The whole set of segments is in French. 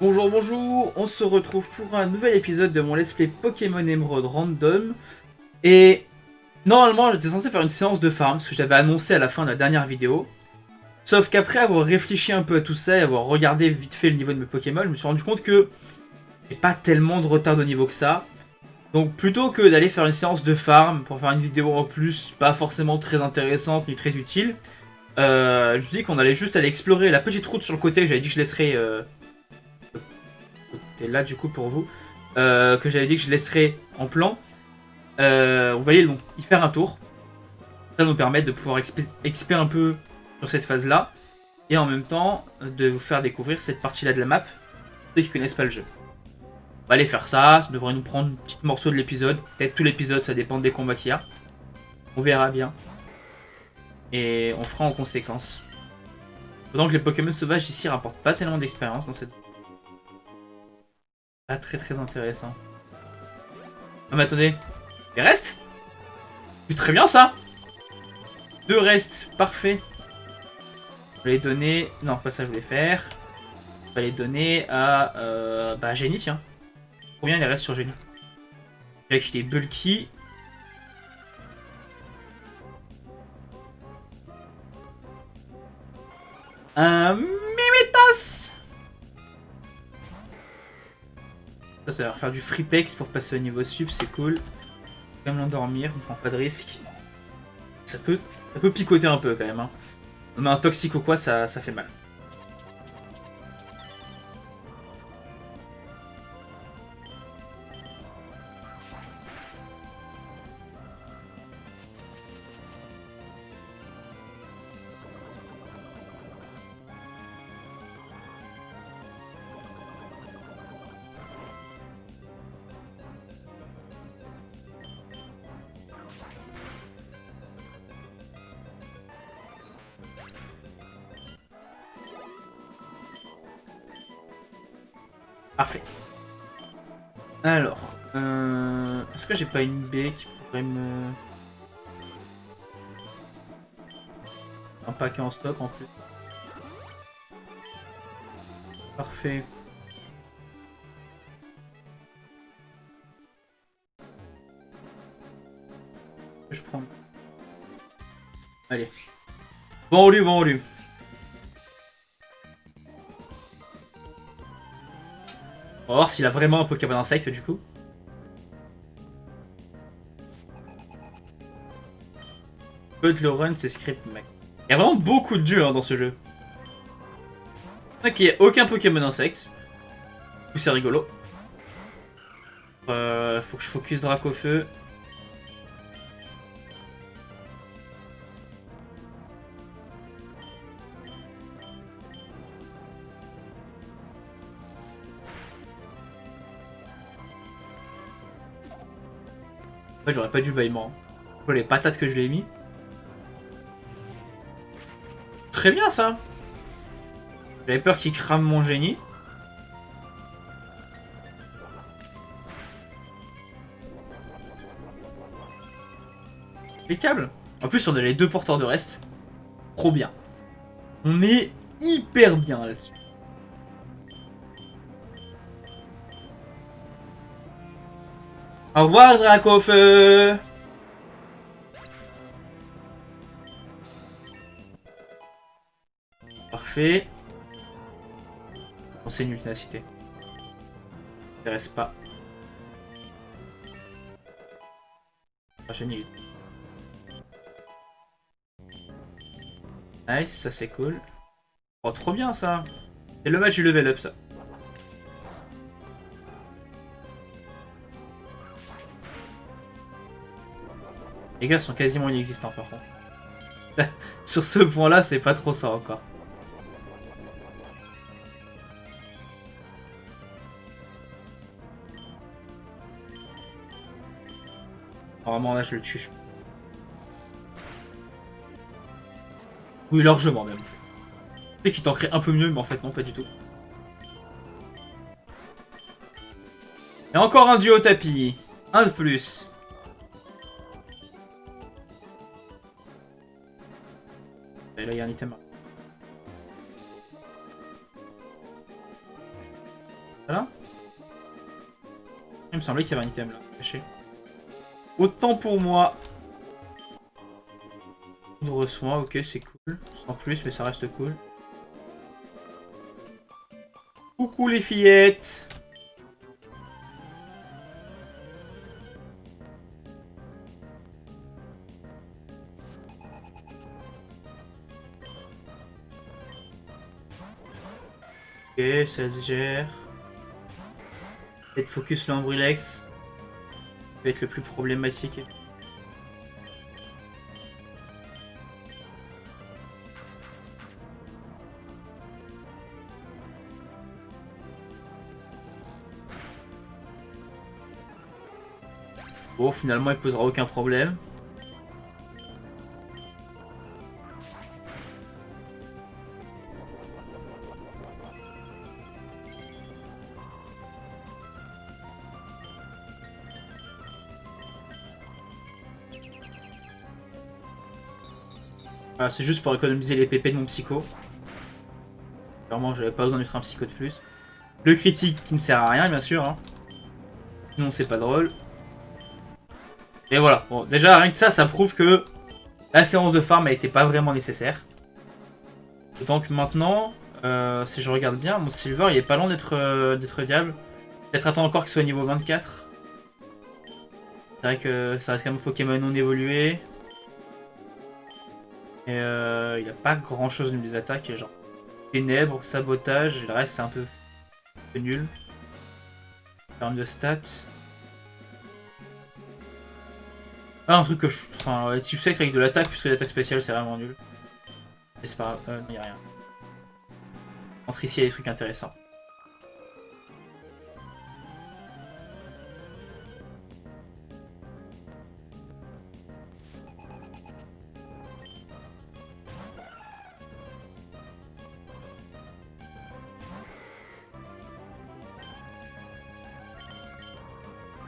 Bonjour, bonjour, on se retrouve pour un nouvel épisode de mon let's play Pokémon Emerald Random. Et normalement j'étais censé faire une séance de farm, ce que j'avais annoncé à la fin de la dernière vidéo. Sauf qu'après avoir réfléchi un peu à tout ça et avoir regardé vite fait le niveau de mes Pokémon, je me suis rendu compte que j'ai pas tellement de retard de niveau que ça. Donc plutôt que d'aller faire une séance de farm pour faire une vidéo en plus, pas forcément très intéressante ni très utile, je me suis dit qu'on allait juste aller explorer la petite route sur le côté que j'avais dit que je laisserais t'es là du coup pour vous, que j'avais dit que je laisserai en plan. On va aller donc y faire un tour. Ça nous permet de pouvoir exper un peu sur cette phase là et en même temps de vous faire découvrir cette partie là de la map, ceux qui connaissent pas le jeu. On va aller faire ça, ça devrait nous prendre un petit morceau de l'épisode, peut-être tout l'épisode, ça dépend des combats qu'il y a. On verra bien. Et on fera en conséquence. D'autant que les Pokémon sauvages ici rapportent pas tellement d'expérience dans cette... Pas très intéressant. Ah mais attendez, il reste. C'est très bien ça. Deux restes, parfait. Je vais les donner... Non, pas ça je voulais faire. Je vais les donner à... bah, Génie, tiens. Combien il reste sur Génie? Déjà qu'il est bulky. Un Mimitos. Ça va faire du freepex pour passer au niveau sup, c'est cool. Quand même l'endormir, on prend pas de risque. Ça peut picoter un peu quand même. Hein. On met un toxique ou quoi, ça fait mal. Parfait. Alors, est-ce que j'ai pas une baie qui pourrait me... Un paquet en stock en plus. Parfait. Je prends. Allez. Vendu, vendu. On va voir s'il a vraiment un Pokémon insecte du coup. Peut le run, c'est script, mec. Il y a vraiment beaucoup de dieux hein, dans ce jeu. Ok, il n'y a aucun Pokémon insecte. C'est rigolo. Faut que je focus Dracofeu. Ouais, j'aurais pas dû bâillement. Oh, les patates que je lui ai mis. Très bien ça. J'avais peur qu'il crame mon génie. Impeccable. En plus, on a les deux porteurs de reste. Trop bien. On est hyper bien là-dessus. Au revoir, Dracofeu. Parfait. On c'est nul, ténacité. M'intéresse pas. Ah, génie. Nice, ça c'est cool. Oh, trop bien ça. C'est le match du level up, ça. Les gars sont quasiment inexistants par contre. Sur ce point-là, c'est pas trop ça encore. Normalement, là, je le tue. Oui, largement même. Je sais qu'il tankerait un peu mieux, mais en fait, non, pas du tout. Et encore un duo tapis. Un de plus. Et là, il y a un item. Voilà. Il me semblait qu'il y avait un item là, caché. Autant pour moi. Poudre soin, ok, c'est cool. Sans plus, mais ça reste cool. Coucou les fillettes. Ok, ça se gère. Peut-être focus l'Ambrilex. Ça peut être le plus problématique. Bon, finalement, il posera aucun problème. Voilà, c'est juste pour économiser les PP de mon psycho. Clairement, j'avais pas besoin de mettre un psycho de plus. Le critique qui ne sert à rien, bien sûr. Hein. Sinon, c'est pas drôle. Et voilà. Bon, déjà, rien que ça prouve que la séance de farm a été pas vraiment nécessaire. Donc maintenant, si je regarde bien, mon silver il est pas loin d'être viable. Peut-être attendre encore qu'il soit niveau 24. C'est vrai que ça reste quand même un Pokémon non évolué. Et il a pas grand chose au niveau des attaques. Genre ténèbres, sabotage, et le reste c'est un peu nul. En termes de stats. Ah, un truc que je. Enfin, type sec avec de l'attaque, puisque l'attaque spéciale c'est vraiment nul. Et c'est pas grave, il y a rien. Entre ici, il y a des trucs intéressants.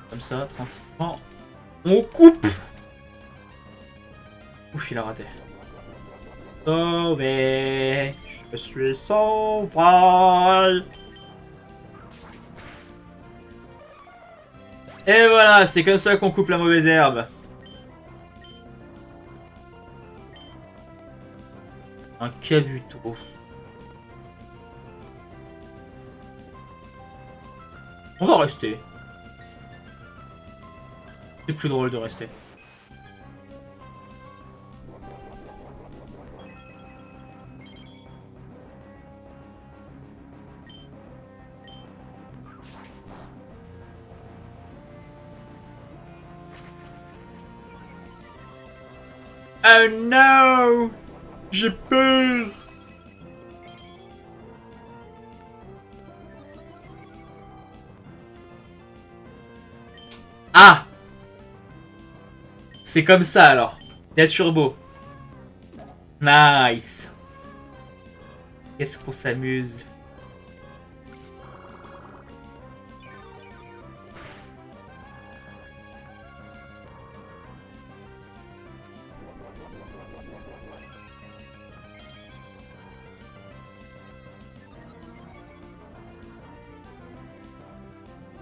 Comme ça, tranquillement. On coupe. Ouf, il a raté. Sauvé. Je suis sauvé. Et voilà, c'est comme ça qu'on coupe la mauvaise herbe. Un Kabuto. On va rester. C'est plus drôle de rester. Oh non! J'ai peur! Ah! C'est comme ça alors. Il y a Turbo. Nice. Qu'est-ce qu'on s'amuse.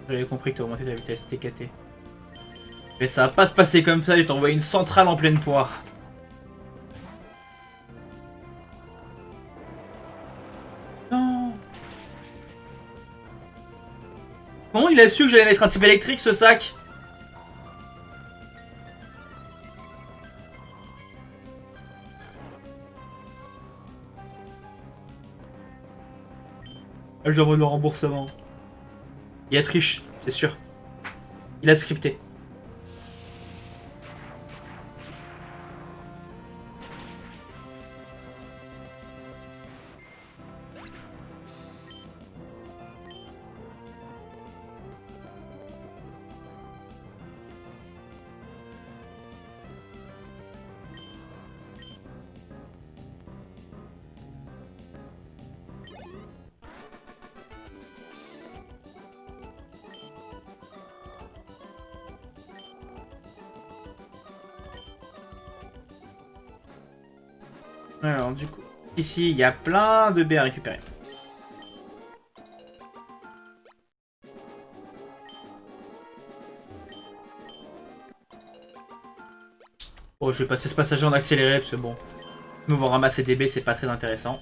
J'avais compris que tu as augmenté ta vitesse TKT. Mais ça va pas se passer comme ça, je t'envoie une centrale en pleine poire. Non. Comment il a su que j'allais mettre un type électrique ce sac? Ah, je demande le remboursement. Il a triche, c'est sûr. Il a scripté. Alors du coup, ici il y a plein de baies à récupérer. Bon, je vais passer ce passage en accéléré parce que bon, me voir ramasser des baies, c'est pas très intéressant.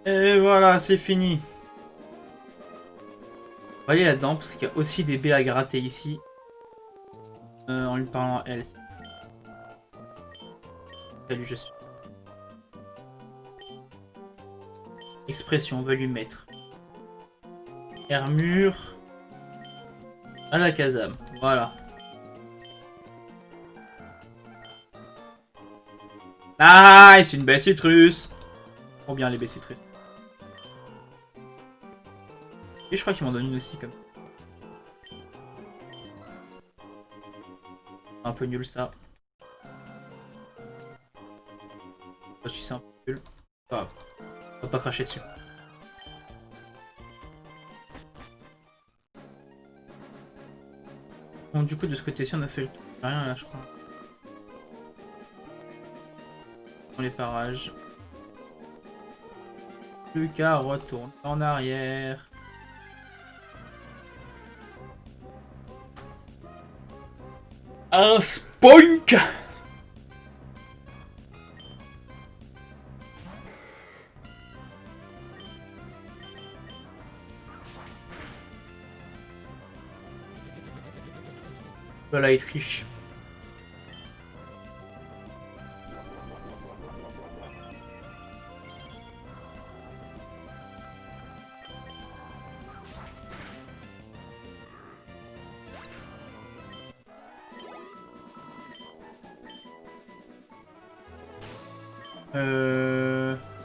Et voilà, c'est fini. On va aller là-dedans parce qu'il y a aussi des baies à gratter ici. En lui parlant à elle. Salut, je suis. Expression, on va lui mettre. Armure. À la Kazam. Voilà. Ah, c'est une baie citrus. Trop bien les baies citrus. Et je crois qu'ils m'en donnent une aussi comme. Un peu nul ça. Je suis un peu nul. Ah, on va pas cracher dessus. Bon, du coup, de ce côté-ci, on a fait le tour. Rien là, je crois. Dans les parages. Plus qu'à retourner en arrière. Un spoink! Voilà, il triche.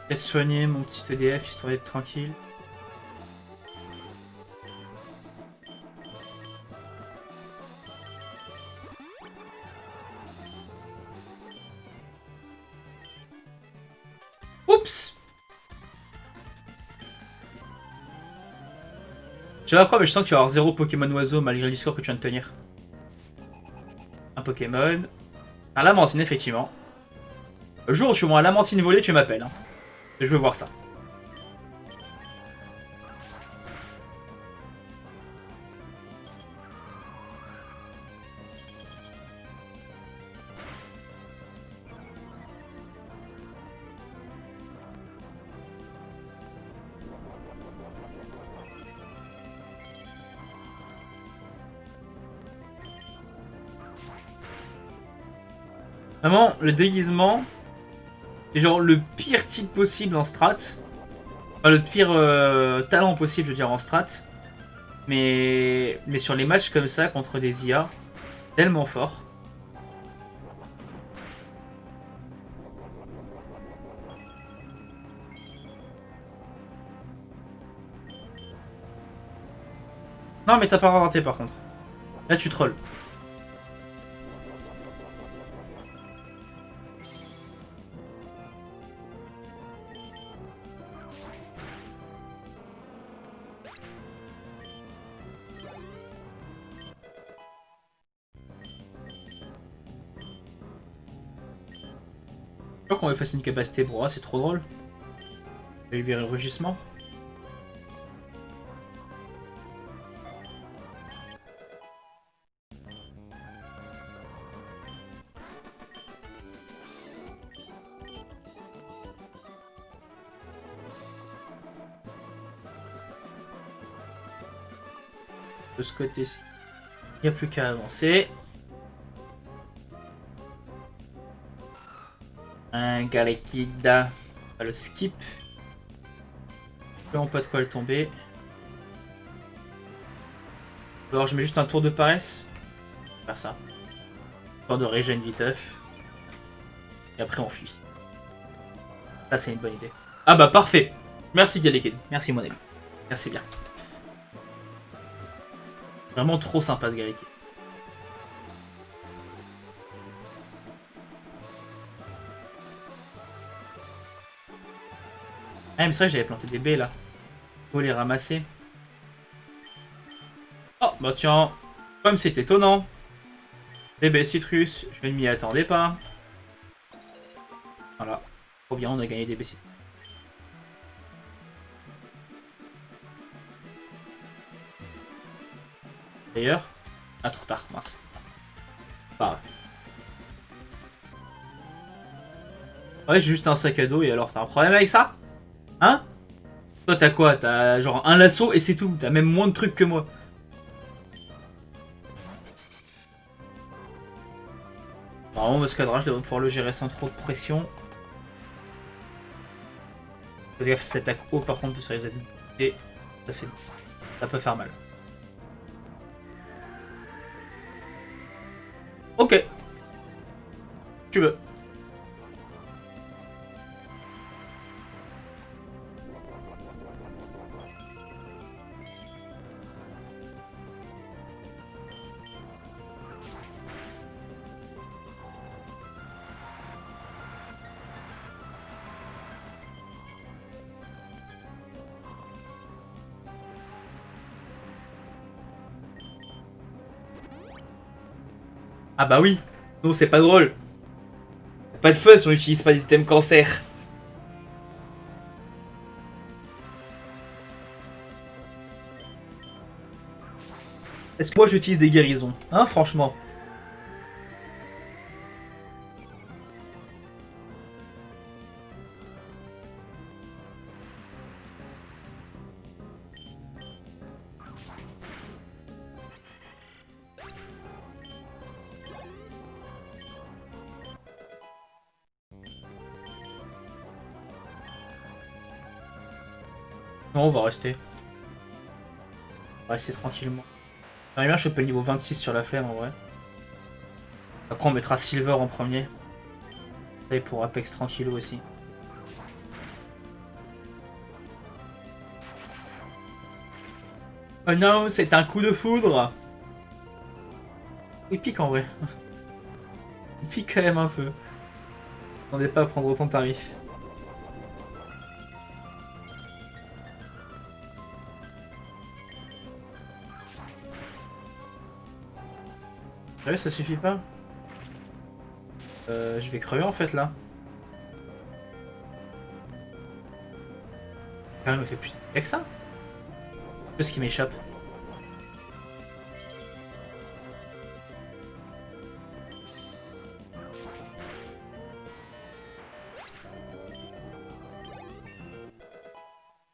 Peut-être soigner mon petit EDF histoire d'être tranquille. Oups! Je sais pas quoi, mais je sens que tu vas avoir 0 Pokémon oiseau malgré le score que tu viens de tenir. Un Pokémon. Un Lamantine, effectivement. Le jour où tu vois un Lamantine voler, tu m'appelles. Hein. Je veux voir ça. Vraiment, le déguisement, c'est genre le pire type possible en strat. Enfin, le pire talent possible, je veux dire, en strat. Mais sur les matchs comme ça, contre des IA, tellement fort. Non, mais t'as pas raté par contre. Là, tu trolls. Je crois qu'on va effacer une capacité bro, c'est trop drôle. Je vais lui virer le rugissement. De ce côté-ci, il n'y a plus qu'à avancer. Un Galekida. On va le skip. Là, on pas de quoi le tomber. Alors, je mets juste un tour de paresse. Je vais faire ça. Tour de régène viteuf. Et après, on fuit. Ça, c'est une bonne idée. Ah bah, parfait. Merci, Galekid. Merci, mon ami. Merci bien. Vraiment trop sympa, ce Galekid. Ah, mais c'est vrai que j'avais planté des baies là. Faut les ramasser. Oh, bah tiens. Comme c'est étonnant. Bébé citrus, je ne m'y attendais pas. Voilà. Trop bien, on a gagné des BC. D'ailleurs. Ah, trop tard, mince. Pas grave. Ouais, j'ai juste un sac à dos et alors t'as un problème avec ça? Hein? Toi t'as quoi? T'as genre un lasso et c'est tout. T'as même moins de trucs que moi. Normalement, mon cadrage devrait pouvoir le gérer sans trop de pression. Fais gaffe, cette attaque haut par contre sur les ennemis. Et ça peut faire mal. Ok, tu veux. Ah bah oui. Non, c'est pas drôle. Pas de fun si on n'utilise pas les items cancer. Est-ce que moi j'utilise des guérisons? Hein, franchement. Non, on va rester. On va rester tranquillement. J'aimerais bien choper le niveau 26 sur la flemme en vrai. Après on mettra Silver en premier. Et pour Apex tranquillou aussi. Oh non, c'est un coup de foudre. Il pique en vrai. Il pique quand même un peu. On n'est pas à prendre autant de tarifs. Ouais, ça suffit pas. Je vais crever en fait là. Ah, il me fait plus de que ça. Qu'est-ce qui m'échappe?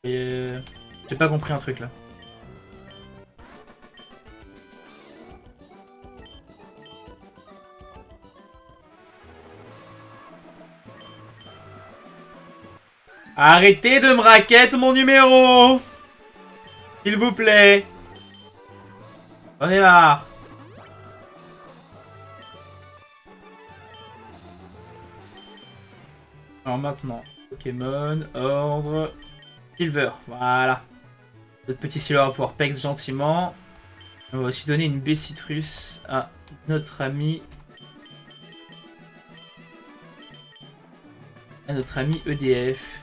Et j'ai pas compris un truc là. Arrêtez de me raquette mon numéro, s'il vous plaît. J'en ai marre. Alors maintenant, Pokémon, ordre, Silver, voilà. Notre petit Silver va pouvoir pex gentiment. On va aussi donner une baie citrus à notre ami. À notre ami EDF.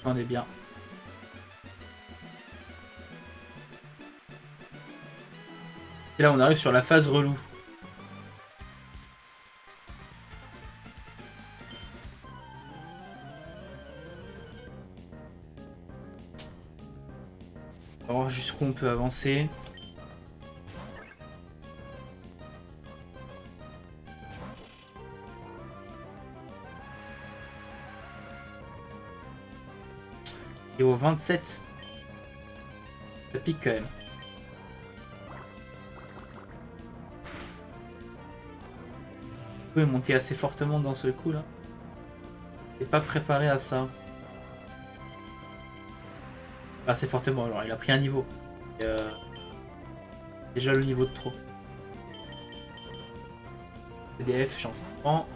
On est bien. Et là on arrive sur la phase relou. On va voir jusqu'où on peut avancer. Et au 27. Ça pique quand même. Vous pouvez monter assez fortement dans ce coup là. Il n'est pas préparé à ça. Assez fortement, alors il a pris un niveau. Et déjà le niveau de trop. PDF, j'entends.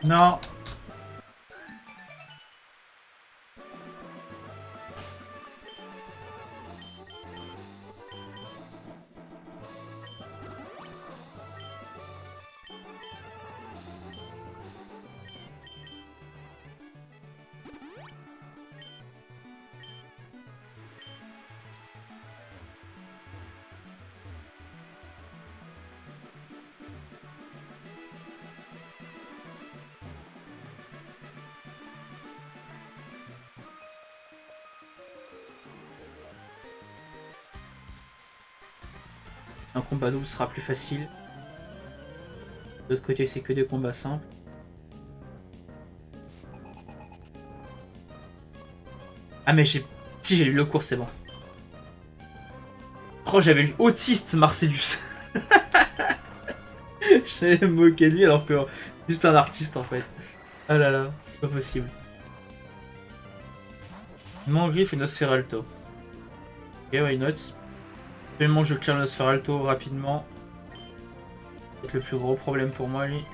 Non. Un combat double sera plus facile. De l'autre côté, c'est que des combats simples. Ah mais j'ai... Si, j'ai lu le cours, c'est bon. Oh, j'avais lu autiste Marcellus. J'allais me moquer de lui alors que c'est juste un artiste en fait. Ah là là, c'est pas possible. Mangriffe et Nosferalto. Ok, why not? Absolument, je clear Nosferalto rapidement. C'est le plus gros problème pour moi, lui.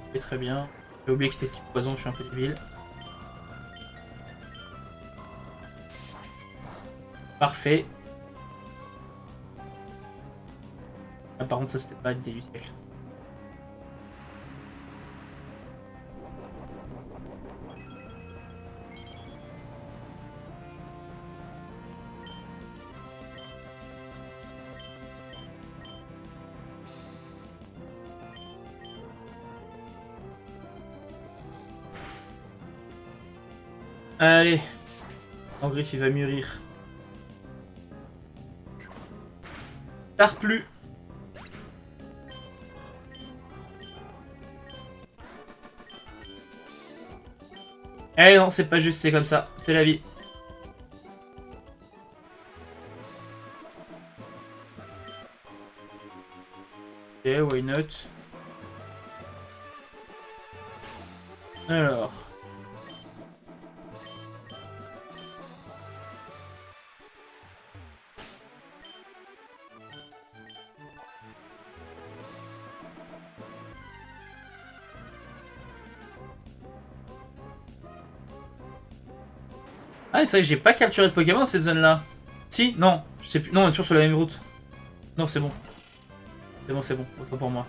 Ok, très bien. J'ai oublié que c'était type poison, je suis un peu débile. Parfait. Ah, par contre, ça c'était pas l'idée du siècle. Allez. Mangriffe, il va mûrir. Tard plus. Eh non, c'est pas juste, c'est comme ça. C'est la vie. Ok, why not? Alors. Ah, c'est vrai que j'ai pas capturé de Pokémon dans cette zone-là. Si, non, je sais plus. Non, on est toujours sur la même route. Non, c'est bon. C'est bon, c'est bon. Autant pour moi.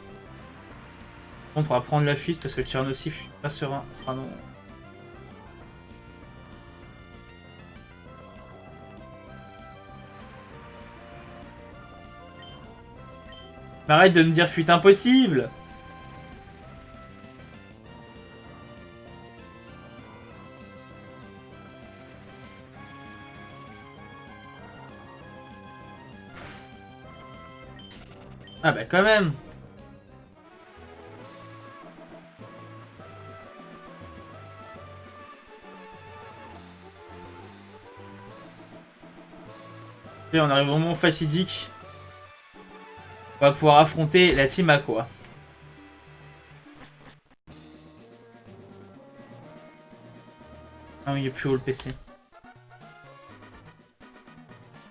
On va prendre la fuite parce que le tir nocif, je suis pas serein. Ah non. Mais arrête de me dire fuite impossible. Ah bah quand même. Et on arrive au moment fatidique. On va pouvoir affronter la team Aqua. Ah oui, il est plus haut le PC.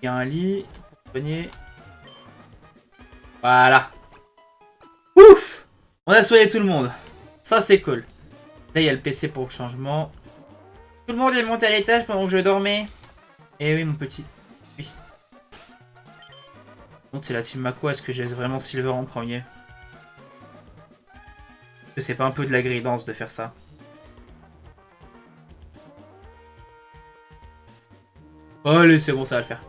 Il y a un lit. Pour soigner. Voilà. Ouf! On a soigné tout le monde. Ça, c'est cool. Là, il y a le PC pour le changement. Tout le monde est monté à l'étage pendant que je dormais. Eh oui, mon petit. Oui. Bon, c'est la team Aqua. Est-ce que j'ai vraiment Silver en premier? Est-ce que c'est pas un peu de la gridance de faire ça? Allez, c'est bon, ça va le faire.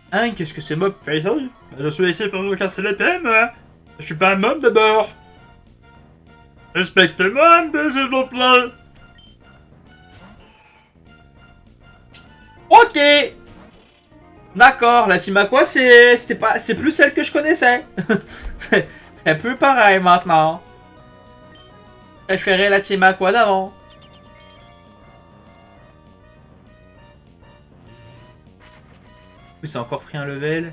Hein, qu'est-ce que c'est mob fait ça? Je suis ici pour vous casser les pieds, moi. Je suis pas un mob d'abord. Respectez-moi, mais s'il vous plaît. Ok. D'accord, la team Aqua, c'est plus celle que je connaissais. C'est plus pareil maintenant. Je préférais la team Aqua d'avant. Oui, c'est encore pris un level.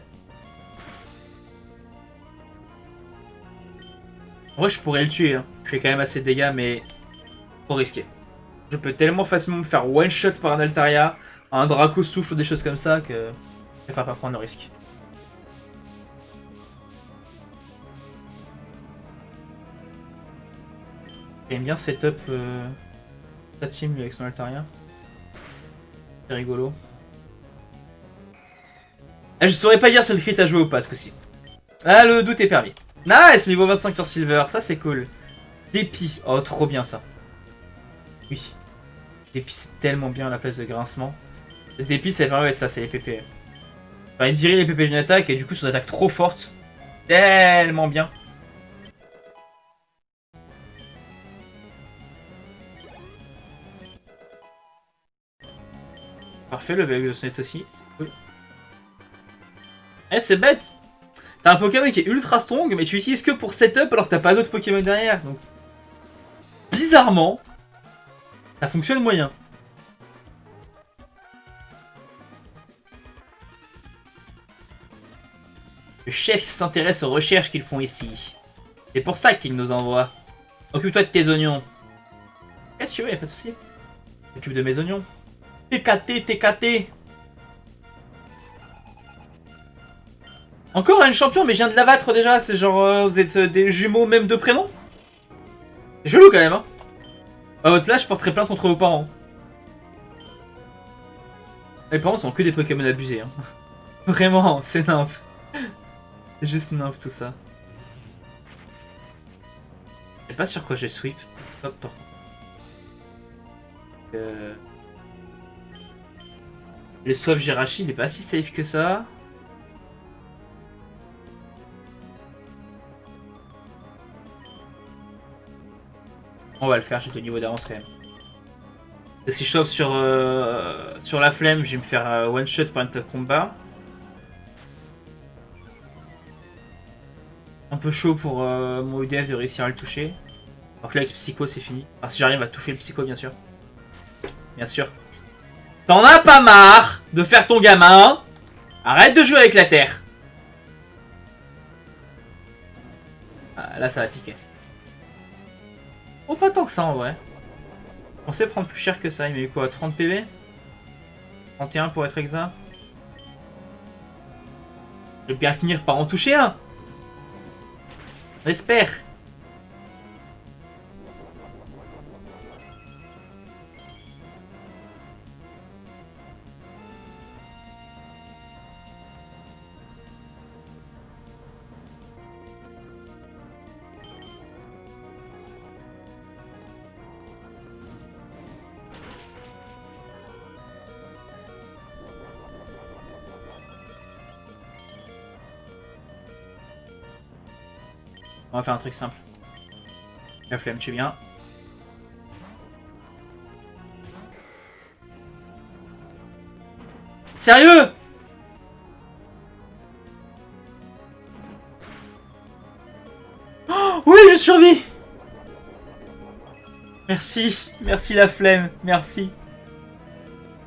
En vrai, je pourrais le tuer. Hein. Je fais quand même assez de dégâts, mais trop risqué. Je peux tellement facilement me faire one shot par un Altaria, un Draco souffle, des choses comme ça que je préfère pas prendre le risque. J'aime bien setup sa team lui, avec son Altaria. C'est rigolo. Ah, je saurais pas dire si le crit a joué ou pas ce coup-ci. Ah, le doute est permis. Nice, niveau 25 sur Silver, ça c'est cool. Dépit, oh trop bien ça. Oui. Dépit c'est tellement bien à la place de grincement. Le dépit ça permet, ouais, ça c'est les PP. Ça permet de virer les PP d'une attaque et du coup son attaque trop forte. Tellement bien. Parfait, le VL de Sonnet aussi, c'est cool. Eh, c'est bête! T'as un Pokémon qui est ultra strong, mais tu l'utilises que pour setup alors que t'as pas d'autres Pokémon derrière. Donc, bizarrement, ça fonctionne moyen. Le chef s'intéresse aux recherches qu'ils font ici. C'est pour ça qu'il nous envoie. Occupe-toi de tes oignons. Qu'est-ce que tu veux, y'a pas de soucis. Occupe de mes oignons. TKT, TKT. Encore un champion, mais je viens de l'abattre déjà. C'est genre, vous êtes des jumeaux même de prénom. C'est chelou quand même, hein. À votre place, je porterai plainte contre vos parents. Les parents sont que des Pokémon abusés, hein. Vraiment, c'est nymphe. C'est juste nymphe tout ça. Je sais pas sur quoi je vais sweep. Hop. Le swap Jirachi, il est pas si safe que ça. On va le faire, j'ai 2 niveaux d'avance quand même. Si je swap sur la flemme, je vais me faire one shot par un combat. Un peu chaud pour mon UDF de réussir à le toucher. Alors que là avec Psycho c'est fini. Alors si j'arrive à toucher le Psycho bien sûr. Bien sûr. T'en as pas marre de faire ton gamin. Arrête de jouer avec la terre. Ah, là ça va piquer. Oh pas tant que ça en vrai. On sait prendre plus cher que ça. Il m'a eu quoi, 30 PV 31 pour être exact. Je vais bien finir par en toucher un. J'espère. On va faire un truc simple. La flemme, tu viens. Sérieux? Oh, oui, je survis. Merci. Merci la flemme. Merci.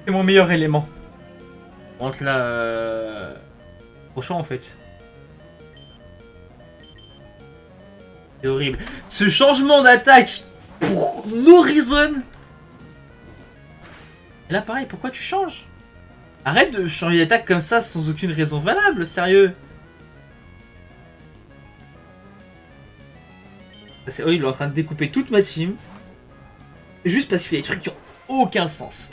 C'est mon meilleur élément. On rentre là... Prochain en fait. C'est horrible. Ce changement d'attaque pour no reason. Et là pareil, pourquoi tu changes? Arrête de changer d'attaque comme ça sans aucune raison valable, sérieux. C'est horrible, il est en train de découper toute ma team. Juste parce qu'il fait des trucs qui ont aucun sens.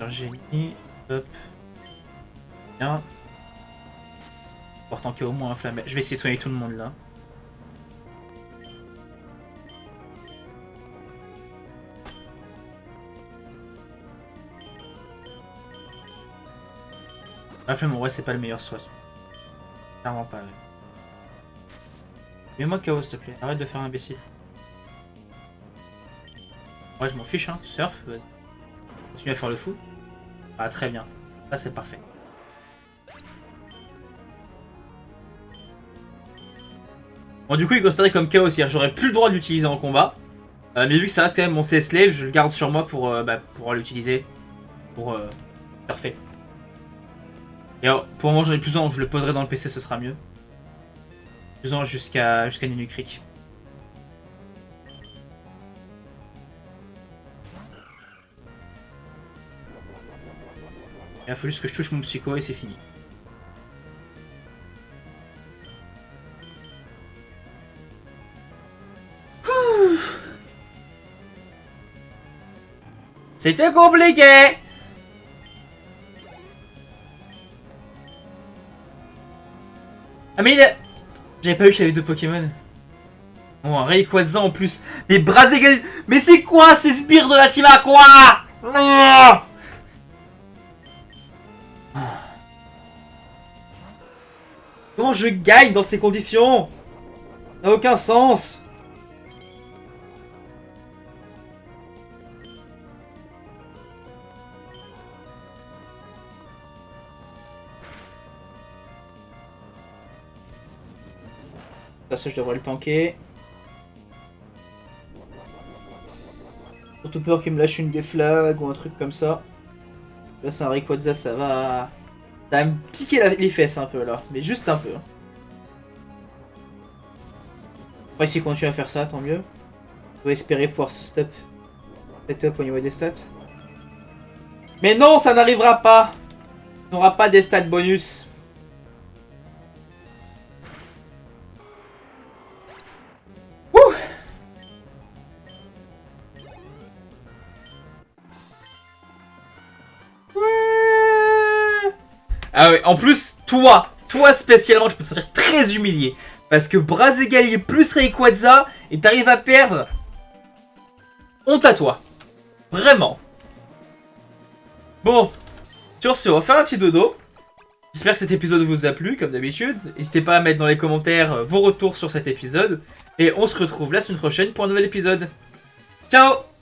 Génie, hop. Bien. Pourtant qu'il y a au moins un flamme. Je vais essayer de soigner tout le monde là. La flamme en vrai c'est pas le meilleur soit. Clairement pas. Ouais. Mets-moi KO s'il te plaît. Arrête de faire un imbécile. Ouais je m'en fiche hein. Surf, vas-y. Continue à faire le fou. Ah très bien. Là c'est parfait. Bon du coup il est considéré comme KO aussi. J'aurais plus le droit de l'utiliser en combat. Mais vu que ça reste quand même mon CS Slave, je le garde sur moi pour l'utiliser. Pour Parfait. Et alors, pour le moment, j'en ai plus en, je le poserai dans le PC, ce sera mieux. Plus en jusqu'à Nenu Creek. Il faut juste que je touche mon psycho et c'est fini. C'était compliqué. Ah mais j'avais pas vu qu'il y avait 2 Pokémon. Oh, un Rayquaza en plus. Mais Brazegal... Mais c'est quoi ces sbires de la team Aqua? Comment je gagne dans ces conditions? Ça n'a aucun sens. Ça, je devrais le tanker. Surtout peur qu'il me lâche une déflag ou un truc comme ça. Là, c'est un Rayquaza, ça va... Ça va me piquer les fesses un peu, là. Mais juste un peu. Après, s'il continue à faire ça, tant mieux. On va espérer pouvoir se step up au niveau des stats. Mais non, ça n'arrivera pas. On n'aura pas des stats bonus. Ah ouais, en plus, toi spécialement, je peux te sentir très humilié. Parce que Brazegali plus Rayquaza, et t'arrives à perdre. Honte à toi. Vraiment. Bon, sur ce, on va faire un petit dodo. J'espère que cet épisode vous a plu, comme d'habitude. N'hésitez pas à mettre dans les commentaires vos retours sur cet épisode. Et on se retrouve la semaine prochaine pour un nouvel épisode. Ciao!